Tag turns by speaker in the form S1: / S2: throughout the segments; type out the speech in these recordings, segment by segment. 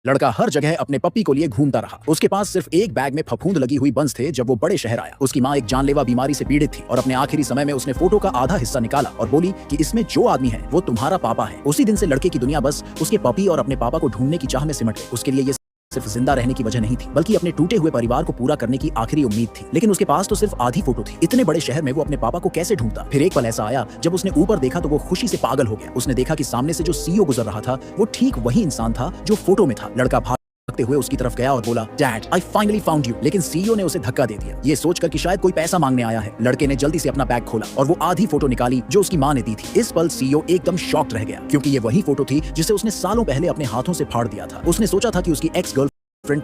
S1: लड़का हर जगह अपने पप्पी को लिए घूमता रहा। उसके पास सिर्फ एक बैग में फफूंद लगी हुई बंस थे जब वो बड़े शहर आया। उसकी माँ एक जानलेवा बीमारी से पीड़ित थी और अपने आखिरी समय में उसने फोटो का आधा हिस्सा निकाला और बोली कि इसमें जो आदमी है वो तुम्हारा पापा है। उसी दिन से लड़के की दुनिया बस उसके पपी और अपने पापा को ढूंढने की चाह में सिमट गई। उसके लिए ये सिर्फ जिंदा रहने की वजह नहीं थी, बल्कि अपने टूटे हुए परिवार को पूरा करने की आखिरी उम्मीद थी। लेकिन उसके पास तो सिर्फ आधी फोटो थी। इतने बड़े शहर में वो अपने पापा को कैसे ढूंढता। फिर एक पल ऐसा आया जब उसने ऊपर देखा तो वो खुशी से पागल हो गया। उसने देखा कि सामने से जो सीईओ गुजर रहा था वो ठीक वही इंसान था जो फोटो में था। लड़का भागते हुए उसकी तरफ गया और बोला, dad I finally found you. लेकिन सीईओ ने उसे धक्का दे दिया, ये सोचकर कि शायद कोई पैसा मांगने आया है। लड़के ने जल्दी से अपना बैग खोला और वो आधी फोटो निकाली जो उसकी मां ने दी थी। इस पल सीईओ एकदम शॉक्ड रह गया, क्योंकि ये वही फोटो थी जिसे उसने सालों पहले अपने हाथों से फाड़ दिया था। उसने सोचा था कि उसकी एक्स गर्लफ्रेंड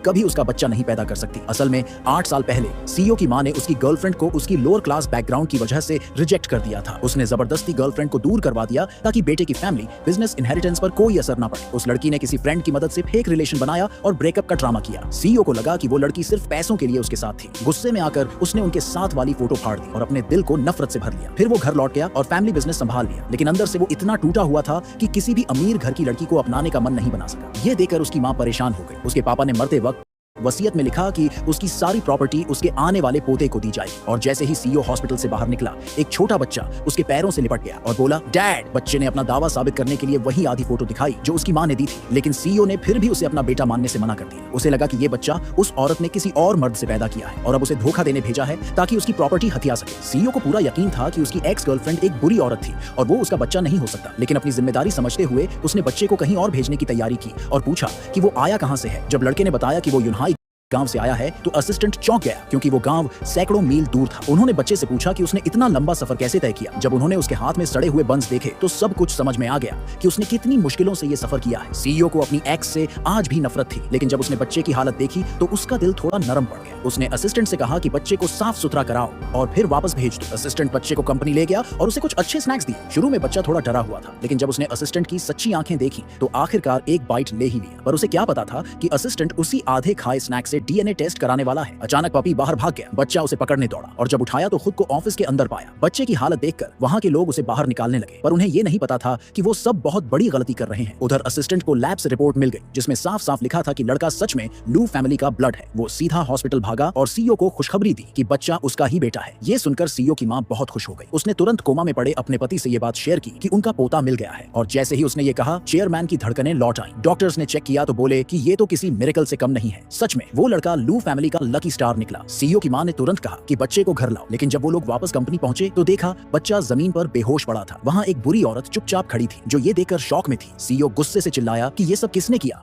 S1: कभी उसका बच्चा नहीं पैदा कर सकती। असल में 8 साल पहले सीईओ की मां ने उसकी गर्लफ्रेंड को उसकी लोअर क्लास बैकग्राउंड की वजह से रिजेक्ट कर दिया था। उसने जबरदस्ती गर्लफ्रेंड को दूर करवा दिया ताकि बेटे की फैमिली बिजनेस इनहेरिटेंस पर कोई असर न पड़े। उस लड़की ने किसी फ्रेंड की मदद से फेक रिलेशन बनाया और ब्रेकअप का ड्रामा किया। सीईओ को लगा कि वो लड़की सिर्फ पैसों के लिए उसके साथ थी। गुस्से में आकर उसने उनके साथ वाली फोटो फाड़ दी और अपने दिल को नफरत से भर लिया। फिर वो घर लौट गया और फैमिली बिजनेस संभाल लिया, लेकिन अंदर से वो इतना टूटा हुआ था कि किसी भी अमीर घर की लड़की को अपनाने का मन नहीं बना सका। ये देखकर उसकी मां परेशान हो गई। उसके पापा ने मरते वक्त वसीयत में लिखा कि उसकी सारी प्रॉपर्टी उसके आने वाले पोते को दी जाएगी। और जैसे ही सीईओ हॉस्पिटल से बाहर निकला, एक छोटा बच्चा उसके पैरों से लिपट गया और बोला, डैड। बच्चे ने अपना दावा साबित करने के लिए वही आधी फोटो दिखाई जो उसकी मां ने दी थी, लेकिन सीईओ ने फिर भी उसे अपना बेटा मानने से मना कर दिया। उसे लगा कि ये बच्चा उस औरत ने किसी और मर्द से पैदा किया है और अब उसे धोखा देने भेजा है ताकि उसकी प्रॉपर्टी हथिया सके। सीईओ को पूरा यकीन था कि उसकी एक्स गर्लफ्रेंड एक बुरी औरत थी और वो उसका बच्चा नहीं हो सकता, लेकिन अपनी जिम्मेदारी समझते हुए उसने बच्चे को कहीं और भेजने की तैयारी की और पूछा कि वो आया कहां से है। जब लड़के ने बताया कि वो यूनहाई गांव से आया है तो असिस्टेंट चौंक गया, क्योंकि वो गांव सैकड़ों मील दूर था। उन्होंने बच्चे से पूछा कि उसने इतना लंबा सफर कैसे तय किया। जब उन्होंने उसके हाथ में सड़े हुए बंस देखे तो सब कुछ समझ में आ गया कि उसने कितनी मुश्किलों से ये सफर किया है। सीईओ को अपनी एक्स से आज भी नफरत थी, लेकिन जब उसने बच्चे की हालत देखी तो उसका दिल थोड़ा नरम पड़ गया। उसने असिस्टेंट से कहा कि बच्चे को साफ सुथरा कराओ और फिर वापस भेज दो। असिस्टेंट बच्चे को कंपनी ले गया और उसे कुछ अच्छे स्नैक्स दिए। शुरू में बच्चा थोड़ा डरा हुआ था, लेकिन जब उसने असिस्टेंट की सच्ची आंखें देखी तो आखिरकार एक बाइट ले ही लिया। पर उसे क्या पता था कि असिस्टेंट उसी आधे खाए स्नैक से डीएनए टेस्ट कराने वाला है। अचानक पपी बाहर भाग गया। बच्चा उसे पकड़ने दौड़ा और जब उठाया तो खुद को ऑफिस के अंदर पाया। बच्चे की हालत देखकर वहां के लोग उसे बाहर निकालने लगे, पर उन्हें ये नहीं पता था कि वो सब बहुत बड़ी गलती कर रहे हैं। उधर असिस्टेंट को लैब से रिपोर्ट मिल गई जिसमें साफ साफ लिखा था कि लड़का सच में लू फैमिली का ब्लड है। वो सीधा हॉस्पिटल भागा और सीईओ को खुशखबरी दी कि बच्चा उसका ही बेटा है। ये सुनकर सीईओ की मां बहुत खुश हो गई। उसने तुरंत कोमा में पड़े अपने पति से ये बात शेयर की कि उनका पोता मिल गया है। और जैसे ही उसने ये कहा, चेयरमैन की धड़कनें लौट आईं। डॉक्टर्स ने चेक किया तो बोले कि ये तो किसी मिरेकल से कम नहीं है। सच में वो लड़का लू फैमिली का लकी स्टार निकला। सीईओ की मां ने तुरंत कहा कि बच्चे को घर लाओ, लेकिन जब वो लोग वापस कंपनी पहुंचे तो देखा बच्चा जमीन पर बेहोश पड़ा था। वहां एक बुरी औरत चुपचाप खड़ी थी जो ये देखकर शॉक में थी। सीईओ गुस्से से चिल्लाया कि ये सब किसने किया।